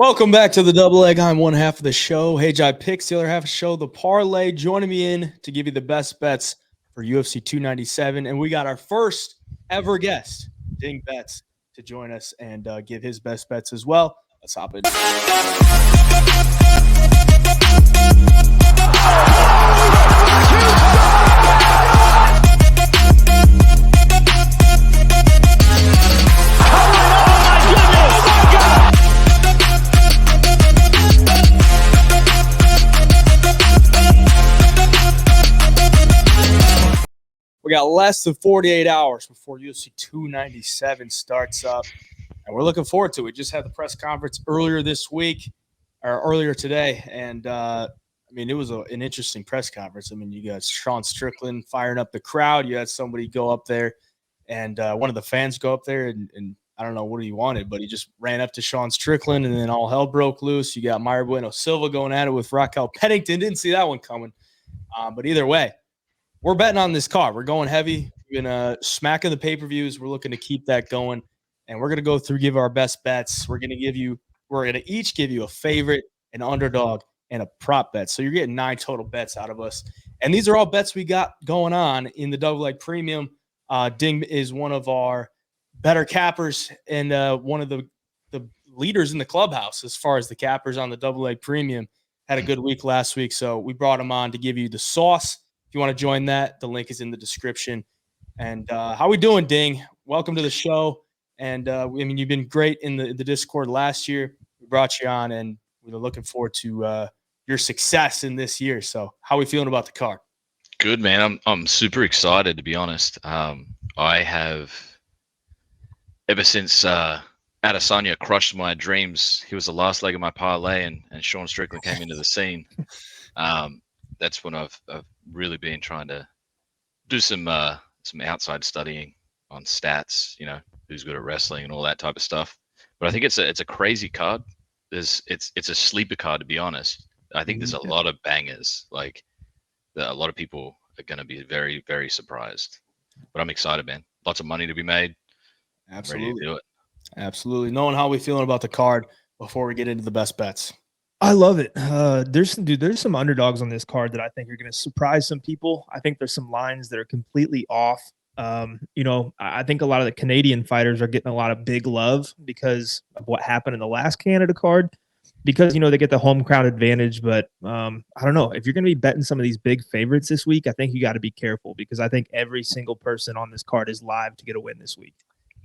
Welcome back to the Double Leg. I'm one half of the show. Hey, Jai Picks, the other half of the show, The Parlay. Joining me in to give you the best bets for UFC 297. And we got our first ever guest, Ding Bets, to join us and give his best bets as well. Let's hop in. We got less than 48 hours before UFC 297 starts up, and we're looking forward to it. We just had the press conference earlier this week, or earlier today, and it was an interesting press conference. I mean, you got Sean Strickland firing up the crowd. You had somebody go up there, and one of the fans go up there, and I don't know what he wanted, but he just ran up to Sean Strickland, and then all hell broke loose. You got Mayra Bueno Silva going at it with Raquel. Pennington didn't see that one coming, but either way, we're betting on this card. We're going heavy. We're going to smack in the pay-per-views. We're looking to keep that going. And we're going to go through, give our best bets. We're going to each give you a favorite, an underdog, and a prop bet. So you're getting 9 total bets out of us. And these are all bets we got going on in the Double Leg Premium. Ding is one of our better cappers and one of the leaders in the clubhouse as far as the cappers on the Double Leg Premium. Had a good week last week, so we brought him on to give you the sauce. If you want to join that, the link is in the description. And how we doing, Ding? Welcome to the show. And you've been great in the Discord last year. We brought you on, and we're looking forward to your success in this year. So, how are we feeling about the card? Good, man. I'm super excited, to be honest. I have ever since Adesanya crushed my dreams. He was the last leg of my parlay, and Sean Strickland came into the scene. That's when I've really been trying to do some outside studying on stats, who's good at wrestling and all that type of stuff. But I think it's a crazy card. It's a sleeper card, to be honest. I think there's a lot of bangers. Like a lot of people are going to be very, very surprised. But I'm excited, man. Lots of money to be made. Absolutely. I'm ready to do it. Absolutely. Knowing how we feeling about the card before we get into the best bets. I love it. There's some underdogs on this card that I think are going to surprise some people. I think there's some lines that are completely off. I think a lot of the Canadian fighters are getting a lot of big love because of what happened in the last Canada card, because, they get the home crowd advantage. But I don't know. If you're going to be betting some of these big favorites this week, I think you got to be careful, because I think every single person on this card is live to get a win this week.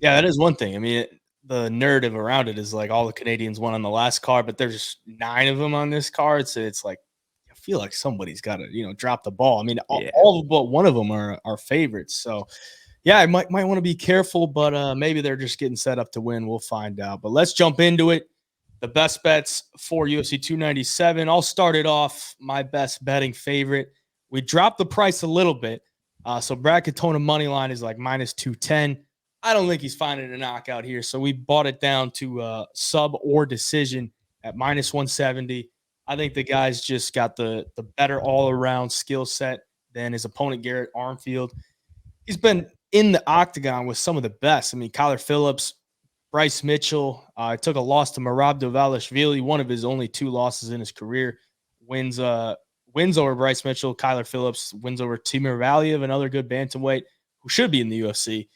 Yeah, that is one thing. I mean, the narrative around it is like all the Canadians won on the last card, but there's 9 of them on this card. So it's like, I feel like somebody's got to, drop the ball. I mean, all but one of them are favorites. So yeah, I might want to be careful, but maybe they're just getting set up to win. We'll find out, but let's jump into it. The best bets for UFC 297. I'll start it off. My best betting favorite. We dropped the price a little bit. So Brad Katona money line is like minus 210. I don't think he's finding a knockout here, so we bought it down to sub or decision at minus 170. I think the guy's just got the better all-around skill set than his opponent, Garrett Armfield. He's been in the octagon with some of the best. I mean, Kyler Phillips, Bryce Mitchell. Took a loss to Merab Dvalishvili, one of his only 2 losses in his career. Wins over Bryce Mitchell. Kyler Phillips wins over Timur Valiev, another good bantamweight who should be in the UFC.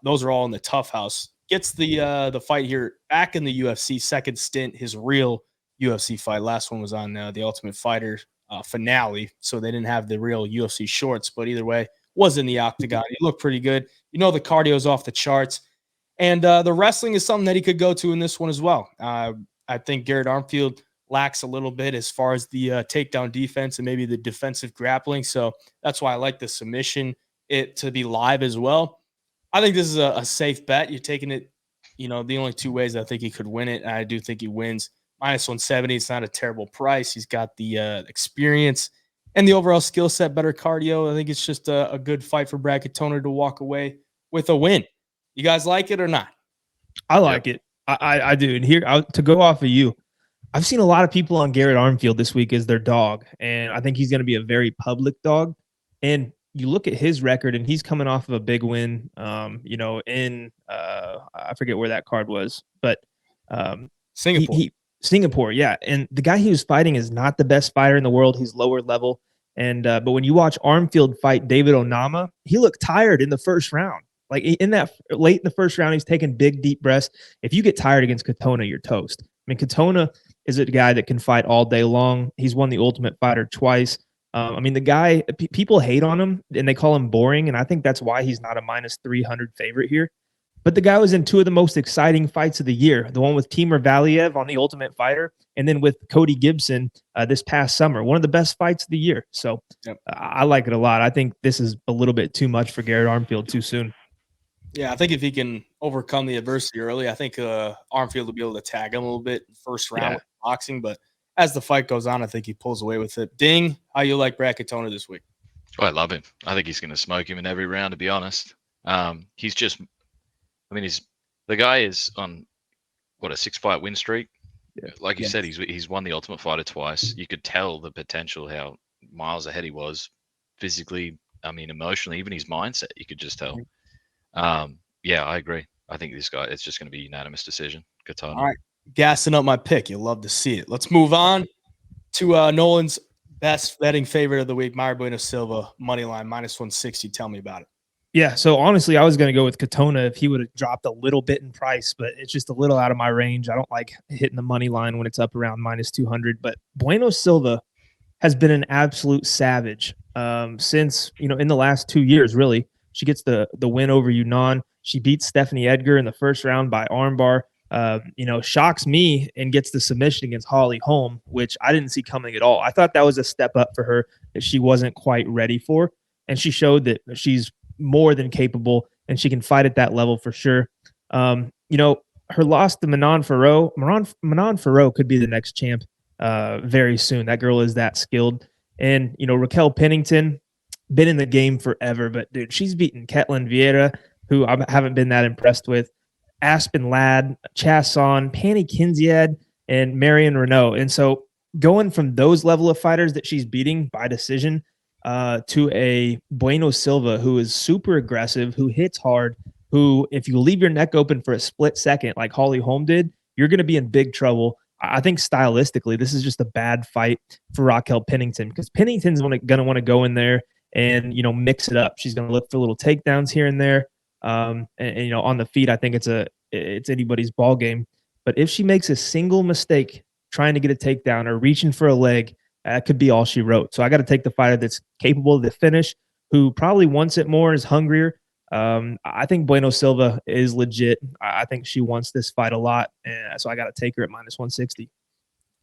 Those are all in the tough house. Gets the fight here back in the UFC, second stint, his real UFC fight. Last one was on the Ultimate Fighter finale, so they didn't have the real UFC shorts, but either way, was in the octagon. He looked pretty good. The cardio's off the charts. And the wrestling is something that he could go to in this one as well. I think Garrett Armfield lacks a little bit as far as the takedown defense and maybe the defensive grappling, so that's why I like the submission, it to be live as well. I think this is a safe bet. You're taking it, the only 2 ways I think he could win it, and I do think he wins. Minus 170, it's not a terrible price. He's got the experience and the overall skill set, better cardio. I think it's just a good fight for Brad Katona to walk away with a win. You guys like it or not? I like it. I do. And here, to go off of you, I've seen a lot of people on Garrett Armfield this week as their dog, and I think he's going to be a very public dog. And you look at his record, and he's coming off of a big win, in I forget where that card was, but Singapore. Singapore, yeah. And the guy he was fighting is not the best fighter in the world. He's lower level. And but when you watch Armfield fight David Onama, he looked tired in the first round. Like in that late in the first round, he's taking big, deep breaths. If you get tired against Katona, you're toast. I mean, Katona is a guy that can fight all day long. He's won the Ultimate Fighter twice. I mean, the guy, people hate on him and they call him boring. And I think that's why he's not a minus 300 favorite here. But the guy was in two of the most exciting fights of the year, the one with Timur Valiev on the Ultimate Fighter, and then with Cody Gibson this past summer, one of the best fights of the year. So I like it a lot. I think this is a little bit too much for Garrett Armfield too soon. Yeah, I think if he can overcome the adversity early, I think Armfield will be able to tag him a little bit first round with boxing. But as the fight goes on, I think he pulls away with it. Ding, how you like Brad Katona this week? Oh, I love him. I think he's going to smoke him in every round, to be honest. He's just – I mean, the guy is on, what, a 6-fight win streak? Yeah. Like you said, he's won the Ultimate Fighter twice. You could tell the potential, how miles ahead he was physically, I mean, emotionally, even his mindset, you could just tell. Yeah, I agree. I think this guy, it's just going to be a unanimous decision. Katona. All right. Gassing up my pick. You'll love to see it. Let's move on to Nolan's best betting favorite of the week, Mayra Bueno Silva, money line, minus 160. Tell me about it. Yeah, so honestly, I was going to go with Katona if he would have dropped a little bit in price, but it's just a little out of my range. I don't like hitting the money line when it's up around minus 200. But Bueno Silva has been an absolute savage since, in the last 2 years, really. She gets the win over Yunnan. She beats Stephanie Edgar in the first round by armbar. Shocks me and gets the submission against Holly Holm, which I didn't see coming at all. I thought that was a step up for her that she wasn't quite ready for. And she showed that she's more than capable and she can fight at that level for sure. Her loss to Manon Farrow could be the next champ very soon. That girl is that skilled. And, Raquel Pennington, been in the game forever, but dude, she's beaten Ketlin Vieira, who I haven't been that impressed with, Aspen Ladd, Chasson, Panny Kinziad, and Marion Renault. And so going from those level of fighters that she's beating by decision to a Bueno Silva who is super aggressive, who hits hard, who, if you leave your neck open for a split second like Holly Holm did, you're going to be in big trouble. I think stylistically, this is just a bad fight for Raquel Pennington because Pennington's going to want to go in there and, mix it up. She's going to look for little takedowns here and there. And on the feet, I think it's anybody's ball game. But if she makes a single mistake trying to get a takedown or reaching for a leg, that could be all she wrote. So I got to take the fighter that's capable of the finish, who probably wants it more, is hungrier. I think Bueno Silva is legit. I think she wants this fight a lot. And so I got to take her at minus 160.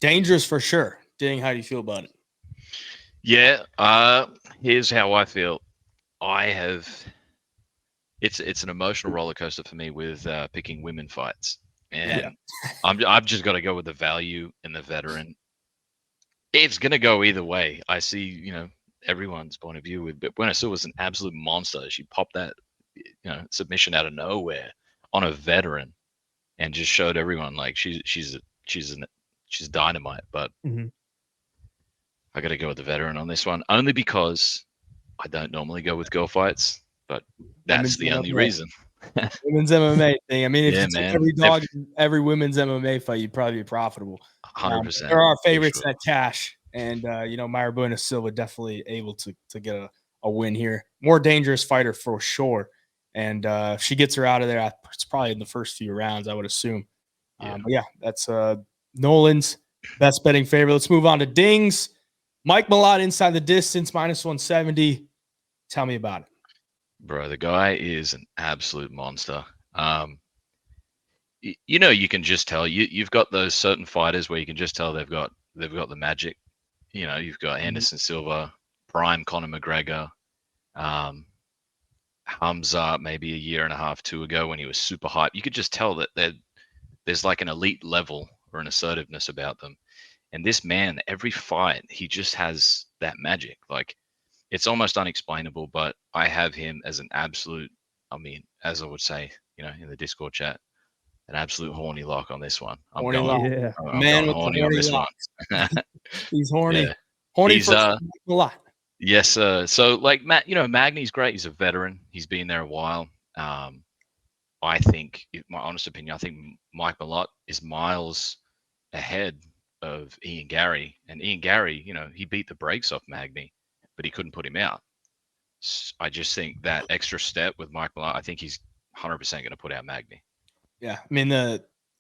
Dangerous for sure. Ding, how do you feel about it? Yeah. Here's how I feel. It's an emotional roller coaster for me with picking women fights. And I've just got to go with the value and the veteran. It's going to go either way. I see, everyone's point of view with, but Bueno Silva's an absolute monster. She popped that, submission out of nowhere on a veteran and just showed everyone like she's dynamite. But I got to go with the veteran on this one, only because I don't normally go with girl fights, but that's the only reason. Women's MMA thing. I mean, if you took every dog, every women's MMA fight, you'd probably be profitable. 100%. There are favorites at cash, and Mayra Bueno Silva definitely able to get a win here. More dangerous fighter for sure, and if she gets her out of there, it's probably in the first few rounds, I would assume. But that's Nolan's best betting favorite. Let's move on to Dings. Mike Malott inside the distance, minus 170. Tell me about it. Bro, the guy is an absolute monster. You can just tell. You've got those certain fighters where you can just tell they've got the magic. You've got Anderson Silva, prime Conor McGregor, Hamza maybe a year and a half, 2 ago when he was super hyped. You could just tell that there's like an elite level or an assertiveness about them. And this man, every fight, he just has that magic. Like, it's almost unexplainable, but I have him as an absolute, as I would say, in the Discord chat, an absolute horny lock on this one. I'm horny going horny on this one. He's horny. Yeah. Horny for a lot. Yes, sir. So, like, Magny's great. He's a veteran. He's been there a while. I think, my honest opinion, I think Mike Malott is miles ahead of Ian Gary, and Ian Gary, you know, he beat the brakes off Magny, but he couldn't put him out. I just think that extra step with Mike Malott, I think he's 100% going to put out Magny. Yeah, I mean,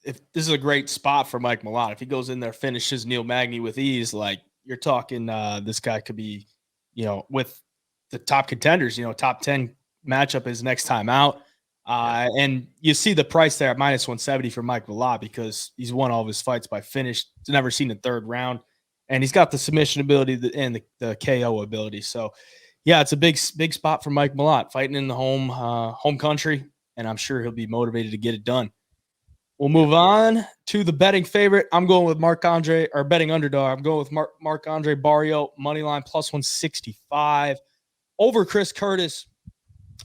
if this is a great spot for Mike Malott, if he goes in there, finishes Neil Magny with ease, like you're talking, this guy could be, you know, with the top contenders, you know, top 10 matchup his next time out. And you see the price there at minus 170 for Mike Malott because he's won all of his fights by finish. He's never seen a third round, and he's got the submission ability and the KO ability. So, yeah, it's a big spot for Mike Malott fighting in the home country, and I'm sure he'll be motivated to get it done. We'll move on to the betting favorite. I'm going with Marc-Andre, or betting underdog. I'm going with Marc-Andre Barriault, money line plus 165 over Chris Curtis.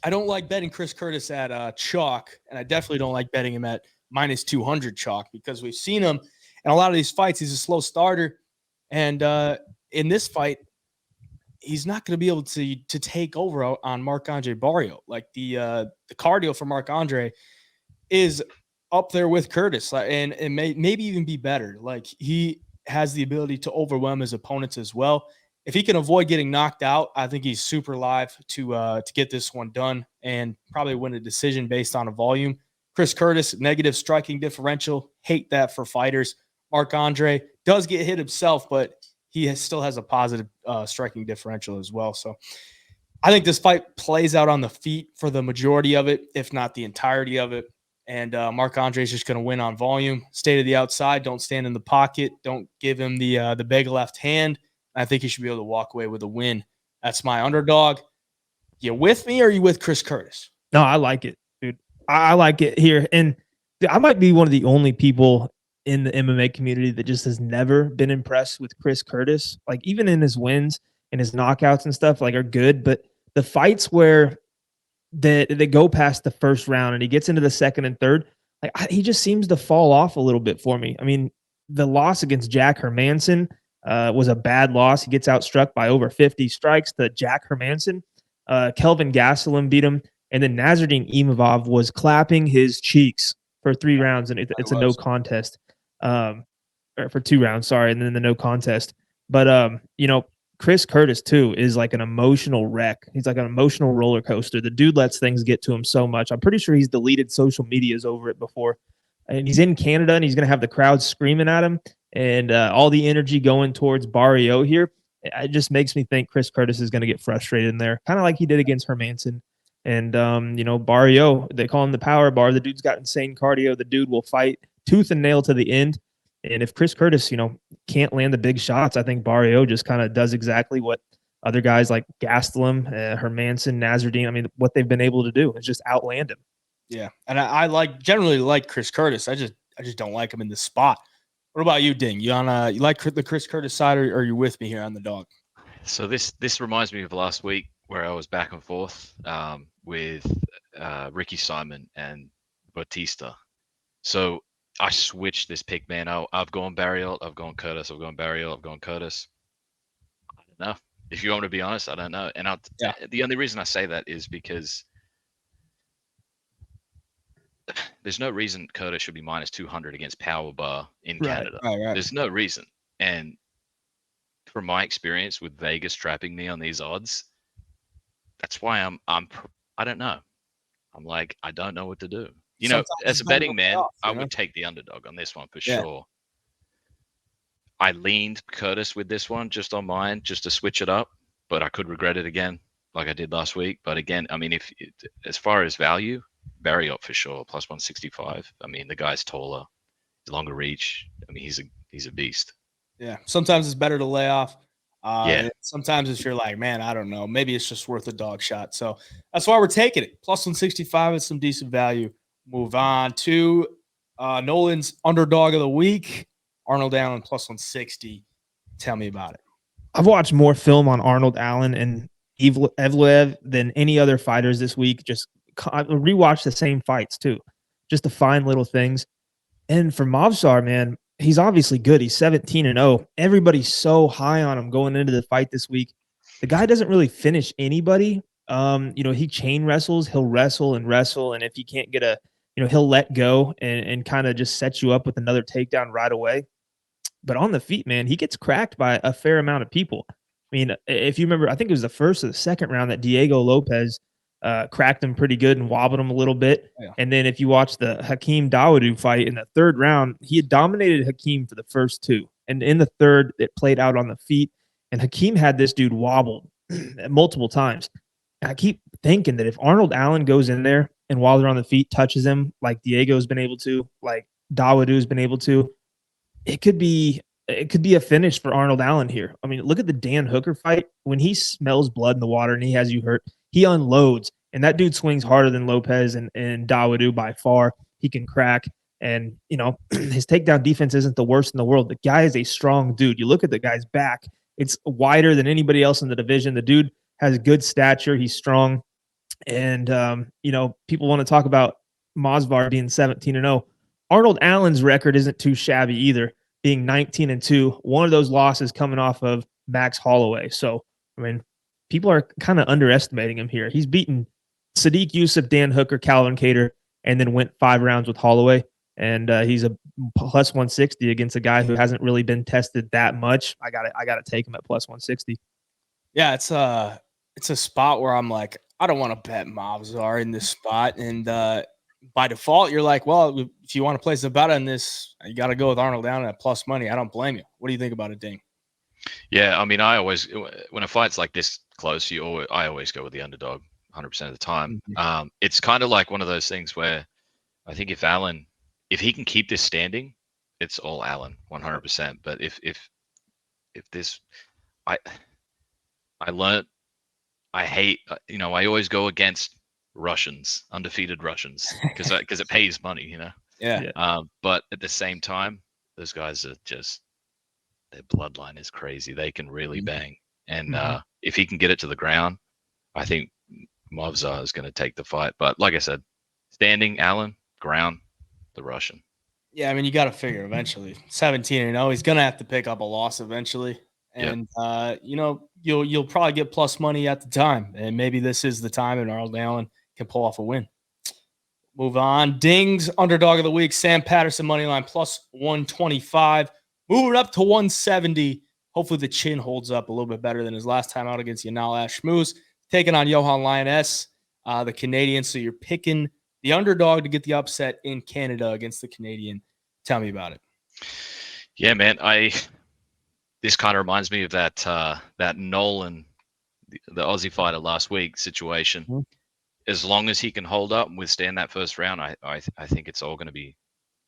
I don't like betting Chris Curtis at chalk, and I definitely don't like betting him at minus 200 chalk because we've seen him in a lot of these fights. He's a slow starter, and in this fight, he's not going to be able to take over on Marc-Andre Barriault. Like the cardio for Marc-Andre is up there with Curtis, and maybe even be better. Like he has the ability to overwhelm his opponents as well. If he can avoid getting knocked out, I think he's super live to get this one done and probably win a decision based on a volume. Chris Curtis, negative striking differential. Hate that for fighters. Marc-Andre does get hit himself, but he still has a positive striking differential as well. So I think this fight plays out on the feet for the majority of it, if not the entirety of it. And Marc-Andre is just going to win on volume. Stay to the outside. Don't stand in the pocket. Don't give him the big left hand. I think he should be able to walk away with a win. That's my underdog. You with me or are you with Chris Curtis? No, I like it, dude. I like it here. And I might be one of the only people in the MMA community that just has never been impressed with Chris Curtis. Like even in his wins and his knockouts and stuff, like are good. But the fights where they go past the first round and he gets into the second and third, like he just seems to fall off a little bit for me. I mean, the loss against Jack Hermanson was a bad loss. He gets outstruck by over 50 strikes to Jack Hermanson. Kelvin Gastelum beat him. And then Nasruddin Imavov was clapping his cheeks for 3 rounds, and it's a no contest. Or for 2 rounds, sorry, and then the no contest. But, you know, Chris Curtis, too, is like an emotional wreck. He's like an emotional roller coaster. The dude lets things get to him so much. I'm pretty sure he's deleted social medias over it before. And he's in Canada, and he's going to have the crowd screaming at him and all the energy going towards Barriault here. It just makes me think Chris Curtis is going to get frustrated in there, kind of like he did against Hermanson. And, you know, Barriault, they call him the power bar. The dude's got insane cardio. The dude will fight tooth and nail to the end. And if Chris Curtis, you know, can't land the big shots, I think Barriault just kind of does exactly what other guys like Gastelum, Hermanson, Nasruddin, I mean, what they've been able to do is just outland him. Yeah, and I generally like Chris Curtis. I just don't like him in this spot. What about you, Ding? You like the Chris Curtis side, or are you with me here on the dog? So this reminds me of last week where I was back and forth with Ricky Simon and Batista. So I switched this pick, man. I've gone Barriault, I've gone Curtis, I've gone Barriault, I've gone Curtis. I don't know. If you want me to be honest, I don't know. And the only reason I say that is because there's no reason Curtis should be minus 200 against Power Bar in Canada. Right. There's no reason. And from my experience with Vegas trapping me on these odds, that's why I don't know. I'm like, I don't know what to do. You know, as a betting man, I would take the underdog on this one for sure. I leaned Curtis with this one just on mine, just to switch it up, but I could regret it again, like I did last week. But again, I mean, as far as value, Barriault for sure, plus 165. I mean, the guy's taller, longer reach. I mean, he's a beast. Yeah, sometimes it's better to lay off. Sometimes if you're like, man, I don't know, maybe it's just worth a dog shot. So that's why we're taking it. Plus 165 is some decent value. Move on to Nolan's underdog of the week, Arnold Allen plus 160. Tell me about it. I've watched more film on Arnold Allen and Evloev than any other fighters this week. Just rewatch the same fights too, just to find little things. And for Movsar, man, he's obviously good. He's 17-0. Everybody's so high on him going into the fight this week. The guy doesn't really finish anybody. You know, he chain wrestles. He'll wrestle, and if he can't get he'll let go and kind of just set you up with another takedown right away. But on the feet, man, he gets cracked by a fair amount of people. I mean, if you remember, I think it was the first or the second round that Diego Lopez cracked him pretty good and wobbled him a little bit. Yeah. And then if you watch the Hakeem Dawodu fight in the third round, he had dominated Hakeem for the first two. And in the third, it played out on the feet. And Hakeem had this dude wobbled multiple times. And I keep thinking that if Arnold Allen goes in there and while they're on the feet touches him like Diego's been able to, like Dawodu's been able to, it could be a finish for Arnold Allen here. I mean, look at the Dan Hooker fight. When he smells blood in the water and he has you hurt, he unloads. And that dude swings harder than Lopez and Dawodu by far. He can crack. And, his takedown defense isn't the worst in the world. The guy is a strong dude. You look at the guy's back, it's wider than anybody else in the division. The dude has good stature. He's strong. And, people want to talk about Movsar being 17-0. Arnold Allen's record isn't too shabby either, being 19-2. One of those losses coming off of Max Holloway. So, I mean, people are kind of underestimating him here. He's beaten Sadiq Youssef, Dan Hooker, Calvin Kattar, and then went 5 rounds with Holloway. And he's a plus 160 against a guy who hasn't really been tested that much. I gotta take him at plus 160. Yeah, it's a spot where I'm like, I don't want to bet Movsar in this spot. And by default, you're like, well, if you want to place a bet on this, you got to go with Arnold Allen at plus money. I don't blame you. What do you think about it, Ding? Yeah, I mean, I always, when a fight's like this close, I always go with the underdog 100% of the time. Mm-hmm. It's kind of like one of those things where I think if he can keep this standing, it's all Allen 100%. But if this, I learned, I hate, I always go against Russians, undefeated Russians, because it pays money, Yeah. But at the same time, those guys are just, their bloodline is crazy. They can really bang. And if he can get it to the ground, I think Movsar is going to take the fight. But like I said, standing, Allen, ground, the Russian. Yeah, I mean, you got to figure eventually. 17-0, he's going to have to pick up a loss eventually. And, you'll probably get plus money at the time. And maybe this is the time and Arnold Allen can pull off a win. Move on. Ding's underdog of the week, Sam Patterson moneyline plus 125. Moving up to 170. Hopefully the chin holds up a little bit better than his last time out against Yanal Ashmouz. Taking on Johan Lainesse, the Canadian. So you're picking the underdog to get the upset in Canada against the Canadian. Tell me about it. Yeah, man. This kind of reminds me of that Nolan, the Aussie fighter last week situation. Mm-hmm. As long as he can hold up and withstand that first round, I think it's all going to be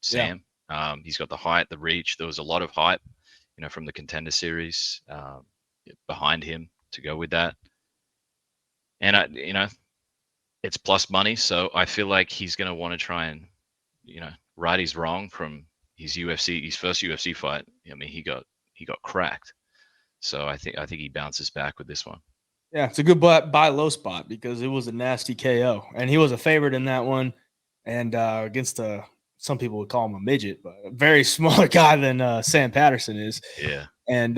Sam. Yeah. He's got the height, the reach. There was a lot of hype, from the Contender Series behind him to go with that. And it's plus money, so I feel like he's going to want to try and, right his wrong from his first UFC fight. I mean, he got cracked. So I think he bounces back with this one. Yeah, it's a good buy low spot because it was a nasty KO, and he was a favorite in that one. And against some people would call him a midget, but a very smaller guy than Sam Patterson is. Yeah. And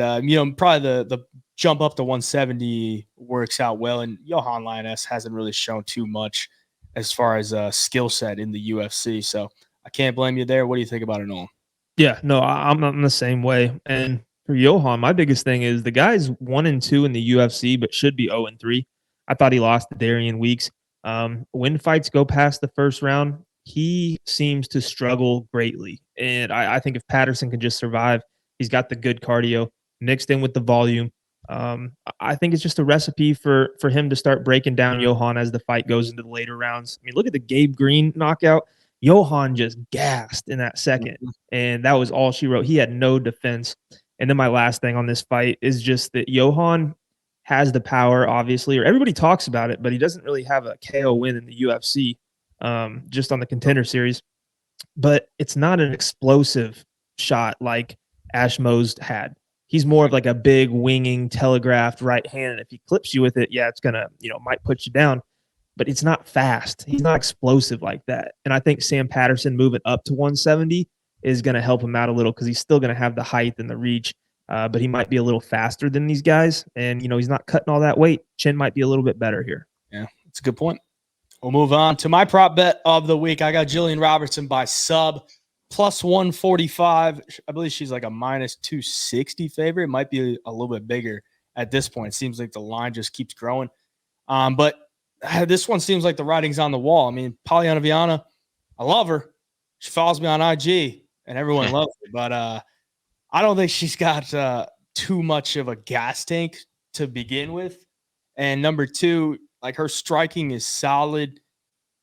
probably the jump up to 170 works out well. And Johan Lainesse hasn't really shown too much as far as skill set in the UFC. So I can't blame you there. What do you think about it, Nolan? Yeah, no, I'm the same way. And for Johan, my biggest thing is the guy's 1-2 in the UFC, but should be 0-3. I thought he lost to Darian Weeks. When fights go past the first round, he seems to struggle greatly. And I think if Patterson can just survive, he's got the good cardio mixed in with the volume. I think it's just a recipe for him to start breaking down Johan as the fight goes into the later rounds. I mean, look at the Gabe Green knockout. Johan just gassed in that second, and that was all she wrote. He had no defense. And then my last thing on this fight is just that Johan has the power, obviously, or everybody talks about it, but he doesn't really have a KO win in the UFC, just on the Contender Series. But it's not an explosive shot like Ashmouz had. He's more of like a big winging telegraphed right hand. And if he clips you with it, yeah, it's gonna, might put you down. But it's not fast. He's not explosive like that. And I think Sam Patterson moving up to 170 is going to help him out a little because he's still going to have the height and the reach, but he might be a little faster than these guys. And, he's not cutting all that weight. Chin might be a little bit better here. Yeah, that's a good point. We'll move on to my prop bet of the week. I got Jillian Robertson by sub plus 145. I believe she's like a minus 260 favorite. It might be a little bit bigger at this point. It seems like the line just keeps growing. But this one seems like the writing's on the wall. I mean, Polyana Viana, I love her. She follows me on IG, and everyone loves her. But I don't think she's got too much of a gas tank to begin with. And number two, like her striking is solid,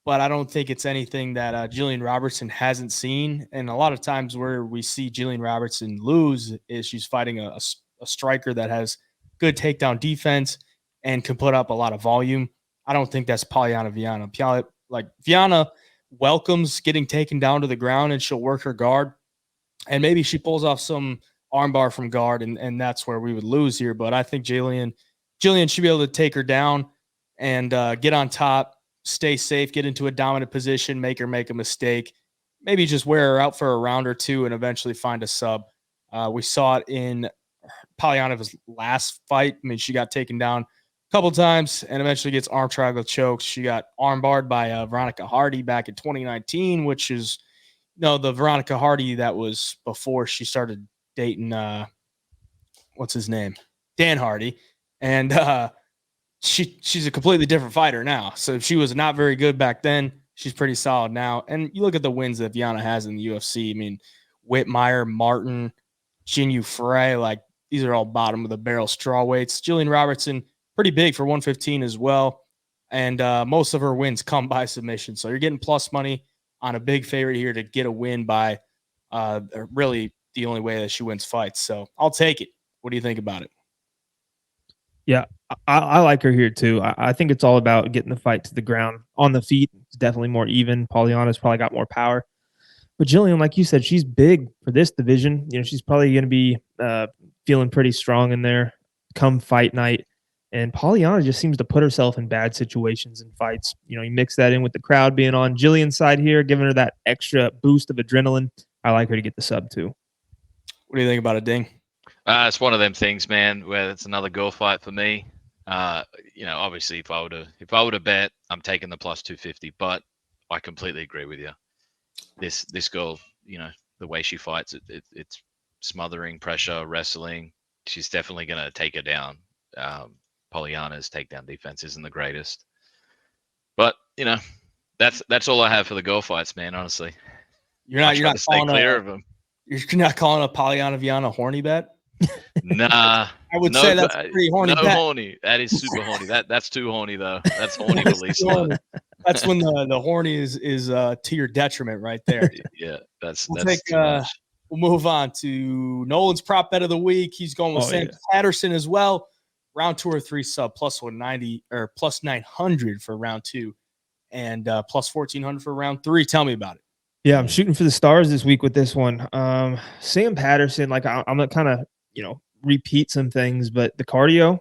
but I don't think it's anything that Jillian Robertson hasn't seen. And a lot of times where we see Jillian Robertson lose is she's fighting a striker that has good takedown defense and can put up a lot of volume. I don't think that's Polyana Viana. Viana welcomes getting taken down to the ground, and she'll work her guard. And maybe she pulls off some armbar from guard, and that's where we would lose here. But I think Jillian should be able to take her down and get on top, stay safe, get into a dominant position, make her make a mistake, maybe just wear her out for a round or two and eventually find a sub. We saw it in Polyana's last fight. I mean, she got taken down a couple times and eventually gets arm triangle chokes. She got arm barred by Veronica Hardy back in 2019, which is the Veronica Hardy that was before she started dating what's his name? Dan Hardy. And she's a completely different fighter now. So if she was not very good back then, she's pretty solid now. And you look at the wins that Viana has in the UFC. I mean, Whitmire, Martin, Jinyu Frey, like these are all bottom of the barrel straw weights. Jillian Robertson, pretty big for 115 as well. And most of her wins come by submission. So you're getting plus money on a big favorite here to get a win by really the only way that she wins fights. So I'll take it. What do you think about it? Yeah, I like her here too. I think it's all about getting the fight to the ground. On the feet, it's definitely more even. Polyana's probably got more power. But Jillian, like you said, she's big for this division. She's probably going to be feeling pretty strong in there come fight night. And Polyana just seems to put herself in bad situations in fights. You mix that in with the crowd being on Jillian's side here, giving her that extra boost of adrenaline. I like her to get the sub too. What do you think about it, Ding? It's one of them things, man, where it's another girl fight for me. Obviously, if I were to bet, I'm taking the plus 250. But I completely agree with you. This girl, the way she fights, it's smothering, pressure, wrestling. She's definitely gonna take her down. Polyana's takedown defense isn't the greatest, but that's all I have for the girl fights, man. Honestly, you're not stay clear of them. You're not calling a Polyana Viana horny bet? Nah, I would say that's a pretty horny. No horny. That is super horny. That's too horny though. That's horny for Lisa. That's when the horny is to your detriment right there. Yeah, that's we'll move on to Nolan's prop bet of the week. He's going with Sam Patterson as well. Round 2 or 3 sub plus 190 or plus 900 for round 2 and plus 1400 for round 3. Tell me about it. Yeah, I'm shooting for the stars this week with this one. Sam Patterson, like I'm gonna kind of repeat some things, but the cardio,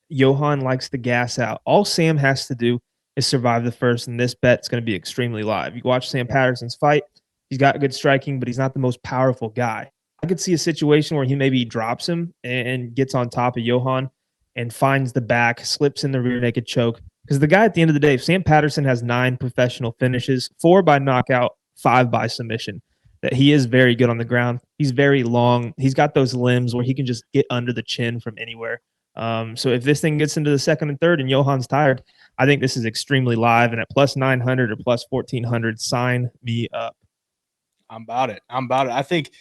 Johan likes to gas out. All Sam has to do is survive the first, and this bet's going to be extremely live. You watch Sam Patterson's fight, he's got good striking, but he's not the most powerful guy. I could see a situation where he maybe drops him and gets on top of Johan and finds the back, slips in the rear naked choke. Because the guy at the end of the day, Sam Patterson has 9 professional finishes, 4 by knockout, 5 by submission. That he is very good on the ground. He's very long. He's got those limbs where he can just get under the chin from anywhere. So if this thing gets into the second and third and Johan's tired, I think this is extremely live. And at plus 900 or plus 1400, sign me up. I'm about it. I think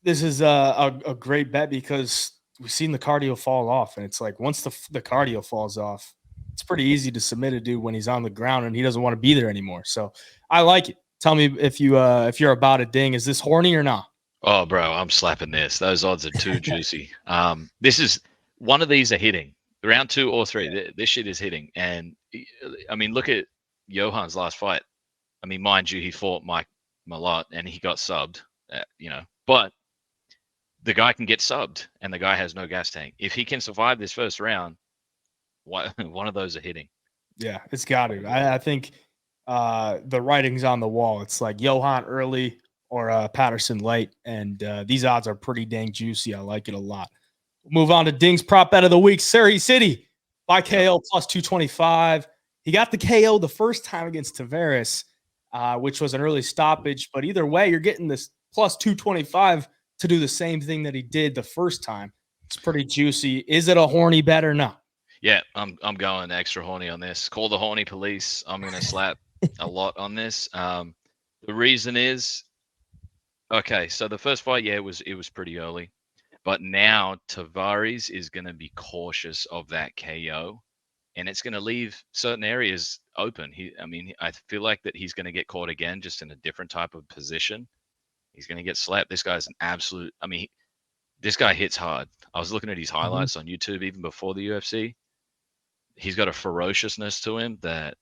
this is a great bet because we've seen the cardio fall off. And it's like once the cardio falls off, it's pretty easy to submit a dude when he's on the ground and he doesn't want to be there anymore. So I like it. Tell me if you're about it, Ding. Is this horny or not? Oh, bro, I'm slapping this. Those odds are too juicy. This is one of these are hitting. Round 2 or 3, this shit is hitting. And I mean, look at Johan's last fight. I mean, mind you, he fought Malott and he got subbed. But the guy can get subbed and the guy has no gas tank. If he can survive this first round, one of those are hitting. Yeah, it's got to. I think. The writing's on the wall. It's like Johan early or Patterson late, and these odds are pretty dang juicy. I like it a lot. We'll move on to Ding's prop bet of the week. Surrey City by KO plus 225. He got the KO the first time against Tavares. which was an early stoppage. But either way, you're getting this plus 225 to do the same thing that he did the first time. It's pretty juicy. Is it a horny bet or no? Yeah, I'm going extra horny on this. Call the horny police. I'm going to slap a lot on this. The reason is, okay, so the first fight, yeah, it was pretty early. But now Tavares is going to be cautious of that KO, and it's going to leave certain areas open. I feel like that he's going to get caught again, just in a different type of position. He's going to get slapped. This guy's an absolute, this guy hits hard. I was looking at his highlights on YouTube even before the UFC. He's got a ferociousness to him that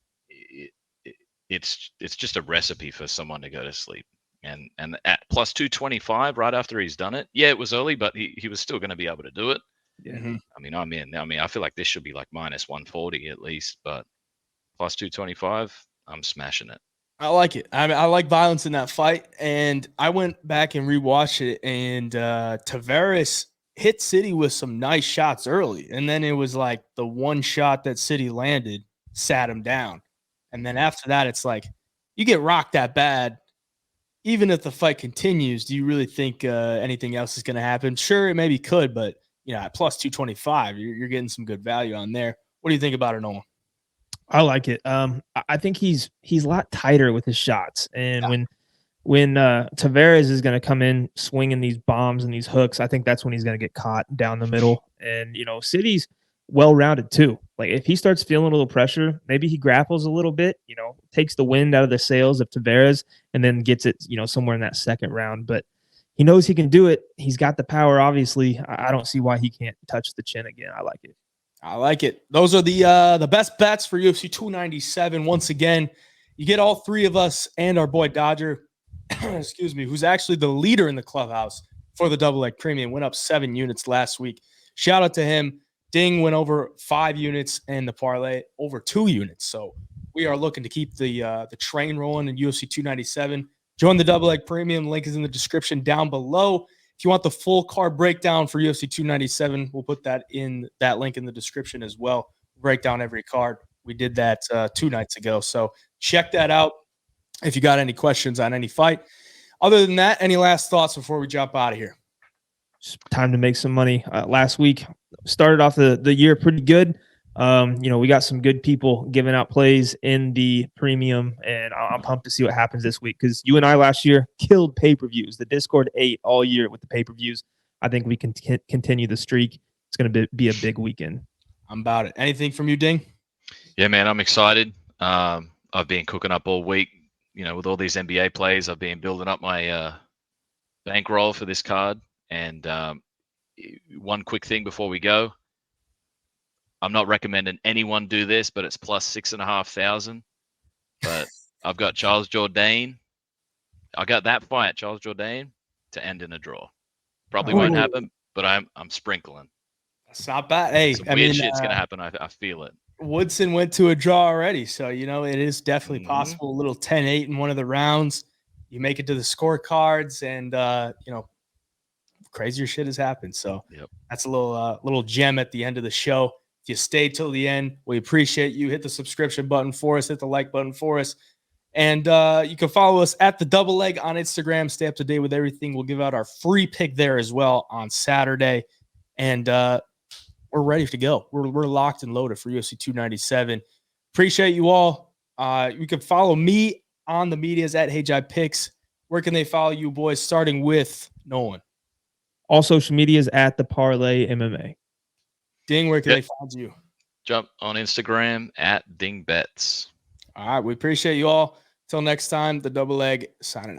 it's just a recipe for someone to go to sleep. And at plus 225 right after he's done it. Yeah, it was early, but he was still going to be able to do it. Yeah. I'm in. I feel like this should be like minus 140 at least, but plus 225, I'm smashing it. I like it. I like violence in that fight. And I went back and rewatched it, and Tavares hit City with some nice shots early. And then it was like the one shot that City landed sat him down. And then after that, it's like you get rocked that bad. Even if the fight continues, do you really think anything else is going to happen? Sure, it maybe could, but at plus 225, you're getting some good value on there. What do you think about it, Nolan? I like it. I think he's a lot tighter with his shots, and when Tavares is going to come in swinging these bombs and these hooks, I think that's when he's going to get caught down the middle. And City's well-rounded too. Like if he starts feeling a little pressure, maybe he grapples a little bit, takes the wind out of the sails of Tavares, and then gets it, somewhere in that second round. But he knows he can do it. He's got the power, obviously. I don't see why he can't touch the chin again. I like it. I like it. Those are the best bets for UFC 297. Once again, you get all three of us and our boy Dodger, excuse me, who's actually the leader in the clubhouse for the double leg premium, went up 7 units last week. Shout out to him. Ding went over 5 units and the parlay over 2 units. So we are looking to keep the train rolling in UFC 297. Join the double leg premium. Link is in the description down below. If you want the full card breakdown for UFC 297, we'll put that link in the description as well. Break down every card. We did that 2 nights ago. So check that out if you got any questions on any fight. Other than that, any last thoughts before we jump out of here? It's time to make some money. Last week started off the year pretty good. We got some good people giving out plays in the premium, and I'm pumped to see what happens this week because you and I last year killed pay-per-views. The Discord ate all year with the pay-per-views. I think we can continue the streak. It's going to be a big weekend. I'm about it. Anything from you, Ding? Yeah, man, I'm excited. I've been cooking up all week, with all these NBA plays. I've been building up my bankroll for this card. And one quick thing before we go. I'm not recommending anyone do this, but it's plus 6,500. But I've got Charles Jourdain. I got that fight, Charles Jourdain, to end in a draw. Probably won't happen, but I'm sprinkling. That's not bad. Hey, some weird shit's gonna happen. I feel it. Woodson went to a draw already, so it is definitely possible. A little 10-8 in one of the rounds. You make it to the scorecards, and crazier shit has happened. So that's a little gem at the end of the show. If you stay till the end, we appreciate you. Hit the subscription button for us. Hit the like button for us. And you can follow us at the Double Leg on Instagram. Stay up to date with everything. We'll give out our free pick there as well on Saturday. And we're ready to go. We're locked and loaded for UFC 297. Appreciate you all. You can follow me on the medias at HeyJaiPicks. Where can they follow you, boys? Starting with Nolan. All social medias at the Parlay MMA. Ding, where can they find you? Jump on Instagram at DingBets. All right, we appreciate you all. Till next time, the Double Leg signing out.